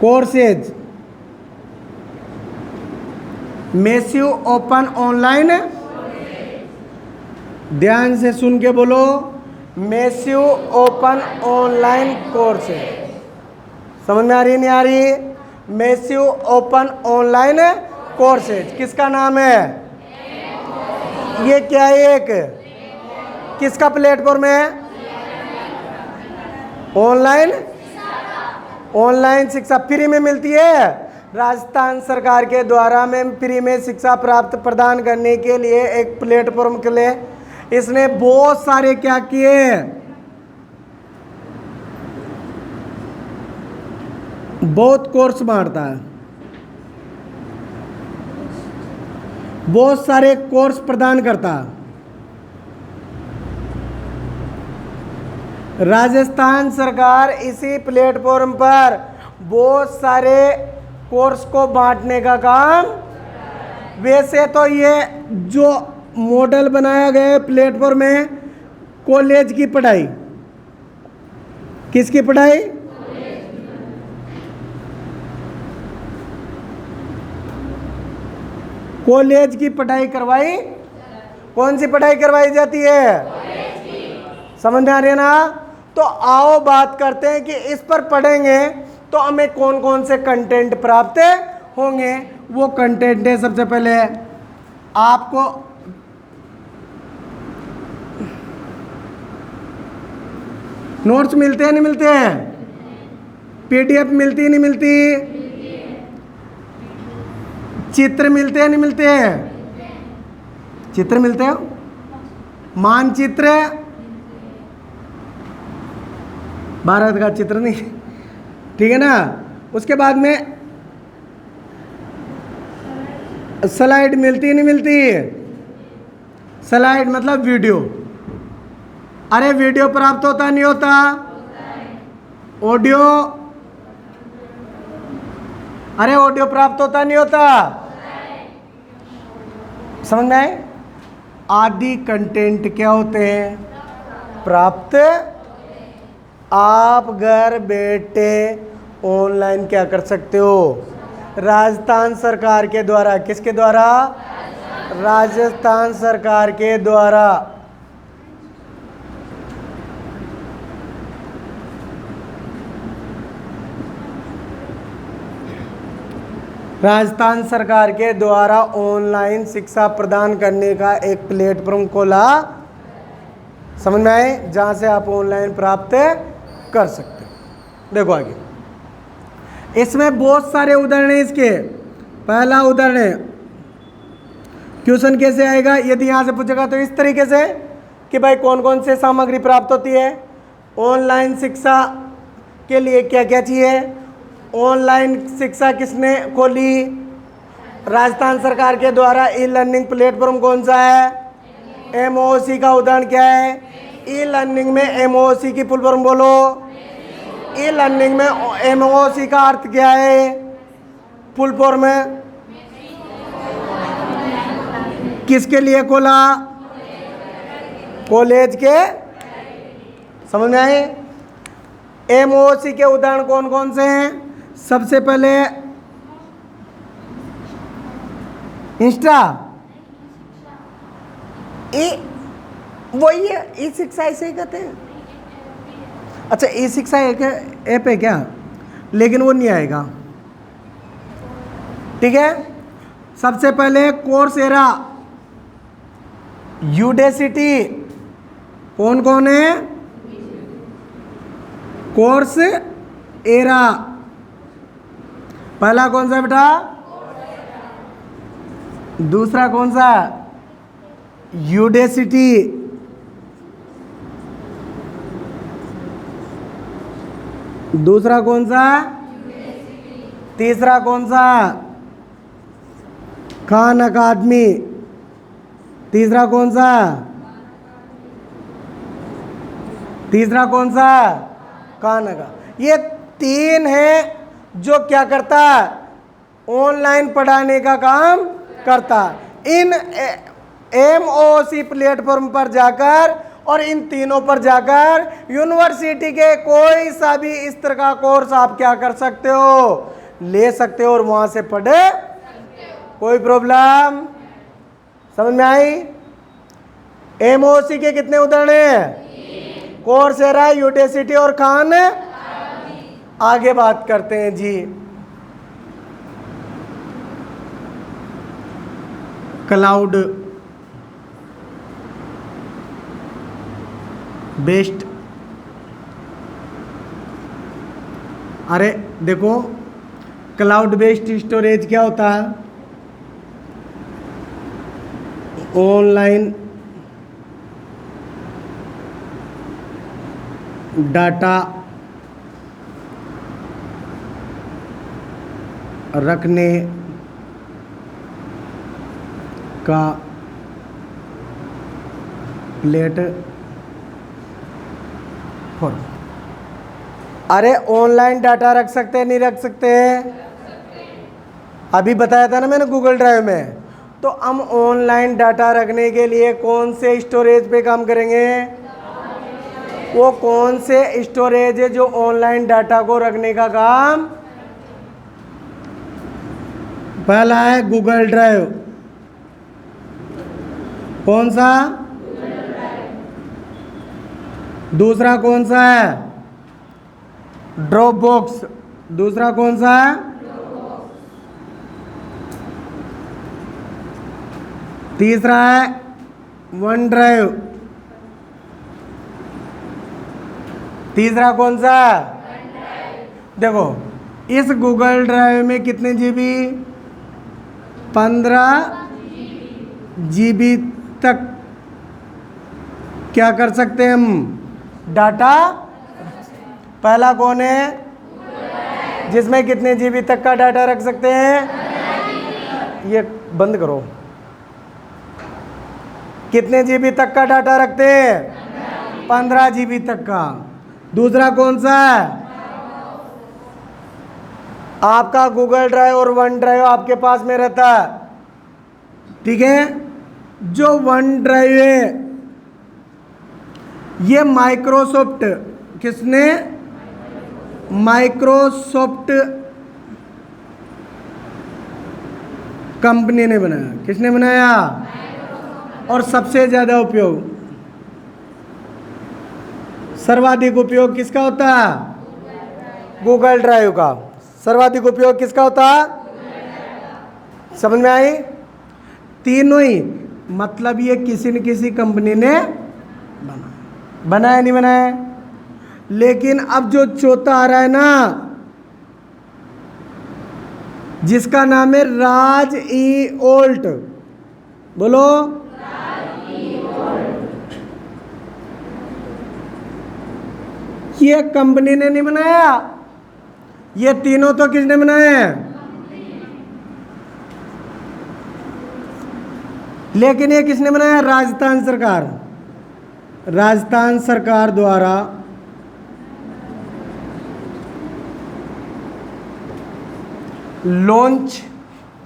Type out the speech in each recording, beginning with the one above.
Courses, massive open online, ध्यान से सुन के बोलो, मैसिव ओपन ऑनलाइन कोर्सेज। समझ में आ रही नहीं आ रही? मैसिव ओपन ऑनलाइन कोर्सेज किसका नाम है? ये क्या है? एक किसका प्लेटफॉर्म है? ऑनलाइन शिक्षा फ्री में मिलती है। राजस्थान सरकार के द्वारा में फ्री में शिक्षा प्राप्त प्रदान करने के लिए एक प्लेटफॉर्म के लिए इसने बहुत सारे क्या किए, बहुत कोर्स बांटता है, बहुत सारे कोर्स प्रदान करता है। राजस्थान सरकार इसी प्लेटफॉर्म पर बहुत सारे कोर्स को बांटने का काम, वैसे तो ये जो मॉडल बनाया गया है प्लेटफॉर्म में, कॉलेज की पढ़ाई, किसकी पढ़ाई? कॉलेज की पढ़ाई करवाई। कौन सी पढ़ाई करवाई जाती है? समझ में आ रही है ना? तो आओ बात करते हैं कि इस पर पढ़ेंगे तो हमें कौन कौन से कंटेंट प्राप्त होंगे। वो कंटेंट है, सबसे पहले आपको नोट्स मिलते हैं नहीं मिलते हैं? पीडीएफ मिलती नहीं मिलती? चित्र मिलते हैं नहीं मिलते हैं? चित्र मिलते हैं, मानचित्र, भारत का चित्र नहीं, ठीक है ना? उसके बाद में स्लाइड मिलती नहीं मिलती? स्लाइड मतलब वीडियो। अरे वीडियो प्राप्त होता नहीं होता? ऑडियो, अरे ऑडियो प्राप्त होता नहीं होता? समझ में आए? आदि कंटेंट क्या होते हैं? प्राप्त। आप घर बैठे ऑनलाइन क्या कर सकते हो? राजस्थान सरकार के द्वारा, किसके द्वारा? राजस्थान सरकार के द्वारा राजस्थान सरकार के द्वारा ऑनलाइन शिक्षा प्रदान करने का एक प्लेटफॉर्म खोला। समझ में आए? जहां से आप ऑनलाइन प्राप्त कर सकते हो। देखो आगे, इसमें बहुत सारे उदाहरण हैं इसके। पहला उदाहरण है, क्वेश्चन कैसे आएगा यदि यहां से पूछेगा तो इस तरीके से कि भाई कौन कौन से सामग्री प्राप्त होती है, ऑनलाइन शिक्षा के लिए क्या क्या चाहिए, ऑनलाइन शिक्षा किसने खोली, राजस्थान सरकार के द्वारा ई लर्निंग प्लेटफॉर्म कौन सा है, एमओसी का उदाहरण क्या है, ई लर्निंग में एमओसी की फुल फॉर्म बोलो, ई लर्निंग में एमओसी का अर्थ क्या है, फुल फॉर्म है, किसके लिए खोला, कॉलेज के। समझ में आए? एमओसी के उदाहरण कौन कौन से हैं? सबसे पहले इंस्टा, वही है ई शिक्षा, ऐसे ही कहते हैं। अच्छा, ई शिक्षा एक ऐप है क्या? लेकिन वो नहीं आएगा, ठीक है। सबसे पहले कोर्सेरा, यूडेसिटी, कौन कौन है? कोर्स एरा, पहला कौन सा बेटा? दूसरा कौन सा? यूडेसिटी, दूसरा कौन सा? तीसरा कौन सा? खान अकादमी, तीसरा कौन सा? तीसरा कौन सा? खान अका। ये तीन है जो क्या करता है? ऑनलाइन पढ़ाने का काम करता है। इन एमओसी प्लेटफॉर्म पर जाकर और इन तीनों पर जाकर यूनिवर्सिटी के कोई सा भी इस तरह का कोर्स आप क्या कर सकते हो, ले सकते हो और वहां से पढ़े, कोई प्रॉब्लम? समझ में आई? एमओसी के कितने उदाहरण हैं? कोर्सेरा, यूडेसिटी और खान। आगे बात करते हैं जी क्लाउड बेस्ड। अरे देखो, क्लाउड बेस्ड स्टोरेज क्या होता है? ऑनलाइन डाटा रखने का प्लेटफॉर्म। अरे ऑनलाइन डाटा रख सकते हैं, नहीं रख सकते? अभी बताया था ना मैंने गूगल ड्राइव में। तो हम ऑनलाइन डाटा रखने के लिए कौन से स्टोरेज पे काम करेंगे? वो कौन से स्टोरेज है जो ऑनलाइन डाटा को रखने का काम? पहला है गूगल ड्राइव। कौन सा? दूसरा कौन सा है? Drop box. दूसरा कौन सा है? तीसरा है वन ड्राइव। तीसरा कौन सा? देखो, इस गूगल ड्राइव में कितने जीबी? 15 जीबी तक क्या कर सकते हैं हम? डाटा। पहला कौन है? जिसमें कितने जीबी तक का डाटा रख सकते हैं? ये बंद करो। कितने जीबी तक का डाटा रखते हैं? 15 जीबी तक का। दूसरा कौन सा है? आपका गूगल ड्राइव और वन ड्राइव आपके पास में रहता है, ठीक है? जो वन ड्राइव है ये माइक्रोसॉफ्ट, किसने? माइक्रोसॉफ्ट कंपनी ने बनाया। किसने बनाया? और सबसे ज्यादा उपयोग, सर्वाधिक उपयोग किसका होता है? गूगल ड्राइव का। सर्वाधिक उपयोग किसका होता है? समझ में आई? तीनों ही, मतलब ये किसी न किसी कंपनी ने बनाया, नहीं बनाया? लेकिन अब जो चौथा आ रहा है ना, जिसका नाम है राज ई ओल्ट, बोलो। ये कंपनी ने नहीं बनाया, ये तीनों तो किसने बनाए हैं? लेकिन ये किसने बनाया? राजस्थान सरकार। राजस्थान सरकार द्वारा लॉन्च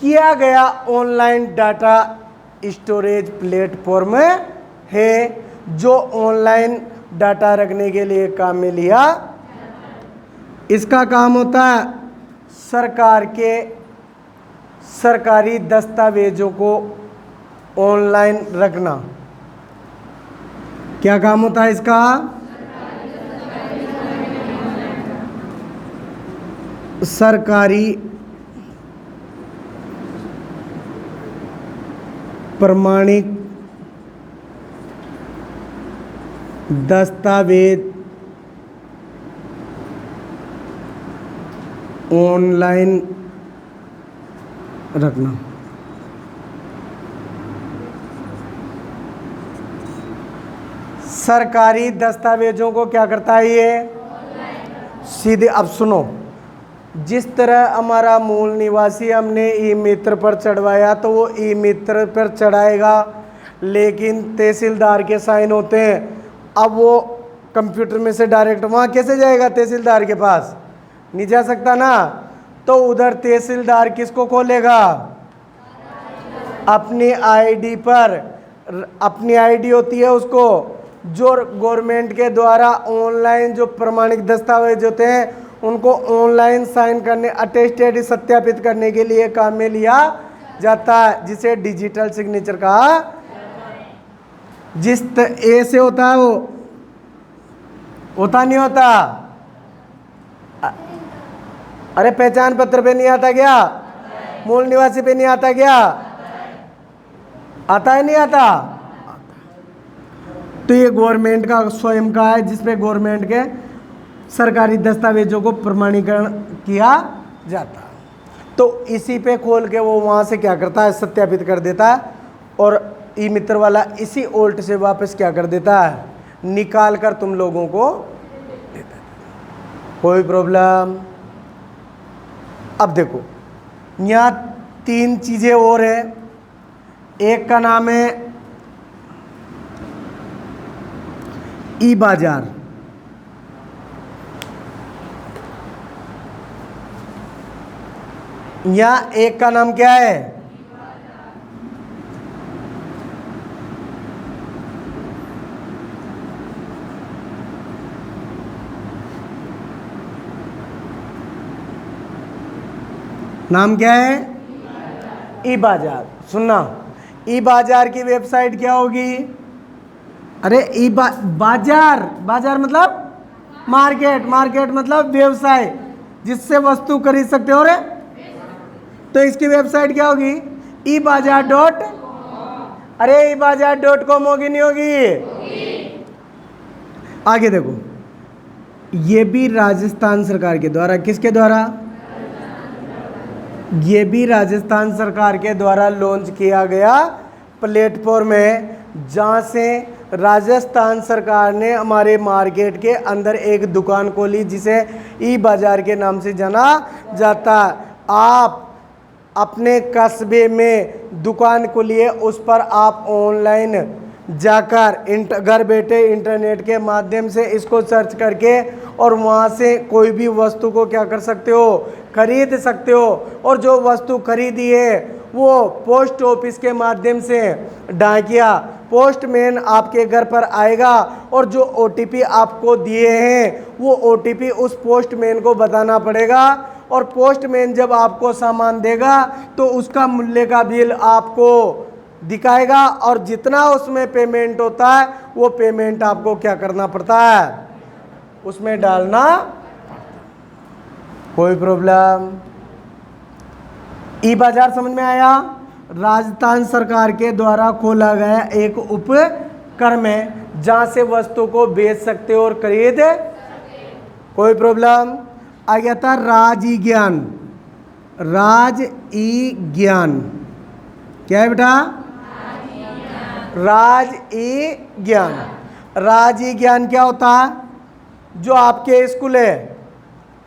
किया गया ऑनलाइन डाटा स्टोरेज प्लेटफॉर्म है, जो ऑनलाइन डाटा रखने के लिए काम में लिया। इसका काम होता है सरकार के सरकारी दस्तावेजों को ऑनलाइन रखना। क्या काम होता है इसका? सरकारी प्रमाणिक दस्तावेज ऑनलाइन रखना। सरकारी दस्तावेजों को क्या करता है ये? सीधे। अब सुनो, जिस तरह हमारा मूल निवासी हमने ई मित्र पर चढ़वाया तो वो ई मित्र पर चढ़ाएगा, लेकिन तहसीलदार के साइन होते हैं। अब वो कंप्यूटर में से डायरेक्ट वहाँ कैसे जाएगा? तहसीलदार के पास नहीं जा सकता ना। तो उधर तहसीलदार किसको खोलेगा? अपनी आईडी पर, अपनी आईडी होती है उसको जो गवर्नमेंट के द्वारा ऑनलाइन जो प्रमाणित दस्तावेज होते हैं उनको ऑनलाइन साइन करने, अटेस्टेड सत्यापित करने के लिए काम में लिया जाता है, जिसे डिजिटल सिग्नेचर कहा। जिस ए से होता है वो होता नहीं होता। अरे पहचान पत्र पे नहीं आता क्या? मूल निवासी पे नहीं आता क्या? आता है नहीं आता? तो ये गवर्नमेंट का स्वयं का है, जिसपे गवर्नमेंट के सरकारी दस्तावेजों को प्रमाणीकरण किया जाता है। तो इसी पे खोल के वो वहां से क्या करता है, सत्यापित कर देता है, और ई मित्र वाला इसी ओल्ट से वापस क्या कर देता है, निकाल कर तुम लोगों को देता है। कोई प्रॉब्लम? अब देखो यहाँ 3 चीजें और है। एक का नाम है ई बाजार, या एक का नाम क्या है? नाम क्या है? ई बाजार। सुनना, ई बाजार की वेबसाइट क्या होगी? अरे बाजार, बाजार मतलब मार्केट, मार्केट मतलब व्यवसाय जिससे वस्तु खरीद सकते हो रे। तो इसकी वेबसाइट क्या होगी? ई बाजार डॉट, अरे ई बाजार .com होगी नहीं होगी? आगे देखो, ये भी राजस्थान सरकार के द्वारा, किसके द्वारा? ये भी राजस्थान सरकार के द्वारा लॉन्च किया गया प्लेटफॉर्म है, जहाँ से राजस्थान सरकार ने हमारे मार्केट के अंदर एक दुकान खोली जिसे ई बाजार के नाम से जाना जाता है। आप अपने कस्बे में दुकान खोलिए, उस पर आप ऑनलाइन जाकर घर बैठे इंटरनेट के माध्यम से इसको सर्च करके और वहाँ से कोई भी वस्तु को क्या कर सकते हो, खरीद सकते हो। और जो वस्तु खरीदी है वो पोस्ट ऑफिस के माध्यम से डाकिया पोस्टमैन आपके घर पर आएगा, और जो OTP आपको दिए हैं वो OTP उस पोस्टमैन को बताना पड़ेगा, और पोस्टमैन जब आपको सामान देगा तो उसका मूल्य का बिल आपको दिखाएगा, और जितना उसमें पेमेंट होता है वो पेमेंट आपको क्या करना पड़ता है, उसमें डालना। कोई प्रॉब्लम? ई बाजार समझ में आया? राजस्थान सरकार के द्वारा खोला गया एक उपक्रम है जहां से वस्तु को बेच सकते हो और खरीद। कोई प्रॉब्लम? आ गया था राज ई ज्ञान। राज ई ज्ञान क्या है बेटा? राज ई ज्ञान। राज ई ज्ञान क्या होता है? जो आपके स्कूल है,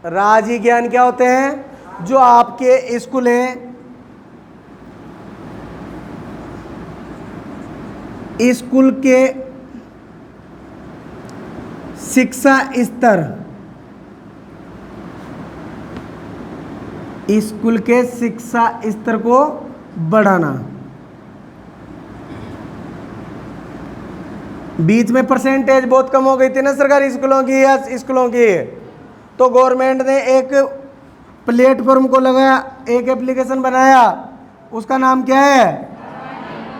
राज ई ज्ञान क्या होते हैं? जो आपके स्कूल है, स्कूल के शिक्षा स्तर, स्कूल के शिक्षा स्तर को बढ़ाना। बीच में परसेंटेज बहुत कम हो गई थी ना सरकारी स्कूलों की या स्कूलों की, तो गवर्नमेंट ने एक प्लेटफॉर्म को लगाया, एक एप्लीकेशन बनाया, उसका नाम क्या है?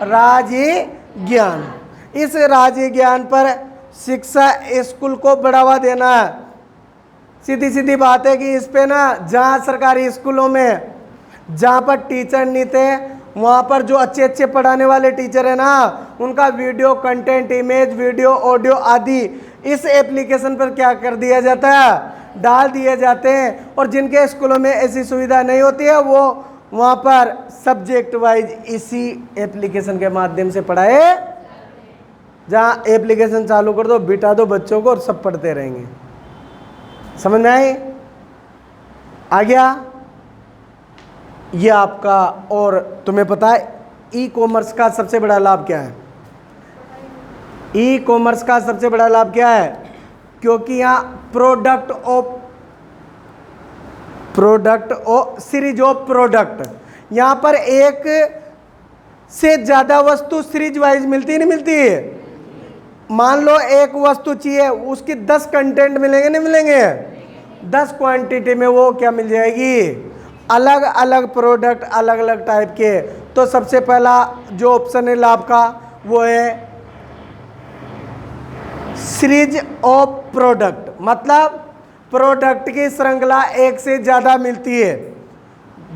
राज ई ज्ञान। इस राज ई ज्ञान पर शिक्षा स्कूल को बढ़ावा देना है। सीधी सीधी बात है कि इस पे ना, जहाँ सरकारी स्कूलों में जहाँ पर टीचर नहीं थे वहाँ पर जो अच्छे अच्छे पढ़ाने वाले टीचर है ना, उनका video content, image, video, audio आदि इस एप्लीकेशन पर क्या कर दिया जाता है, डाल दिए जाते हैं। और जिनके स्कूलों में ऐसी सुविधा नहीं होती है वो वहाँ पर सब्जेक्ट वाइज इसी एप्लीकेशन के माध्यम से पढ़ाए। जहाँ एप्लीकेशन चालू कर दो, बिठा दो बच्चों को और सब पढ़ते रहेंगे। समझ में आई? आ गया ये आपका। और तुम्हें पता है ई कॉमर्स का सबसे बड़ा लाभ क्या है? ई कॉमर्स का सबसे बड़ा लाभ क्या है? क्योंकि यहाँ प्रोडक्ट और सीरीज ऑफ प्रोडक्ट, यहाँ पर एक से ज़्यादा वस्तु सीरीज वाइज मिलती नहीं मिलती है? मान लो एक वस्तु चाहिए, उसकी 10 कंटेंट मिलेंगे नहीं मिलेंगे, 10 क्वांटिटी में वो क्या मिल जाएगी, अलग अलग प्रोडक्ट अलग अलग टाइप के। तो सबसे पहला जो ऑप्शन है लाभ का वो है सीरीज ऑफ प्रोडक्ट, मतलब प्रोडक्ट की श्रृंखला एक से ज्यादा मिलती है।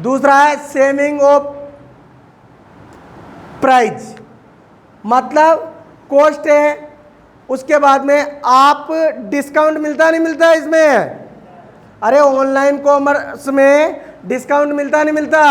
दूसरा है सेविंग ऑफ प्राइस, मतलब कॉस्ट है, उसके बाद में आप डिस्काउंट मिलता नहीं मिलता इसमें, अरे ऑनलाइन कॉमर्स में डिस्काउंट मिलता नहीं मिलता,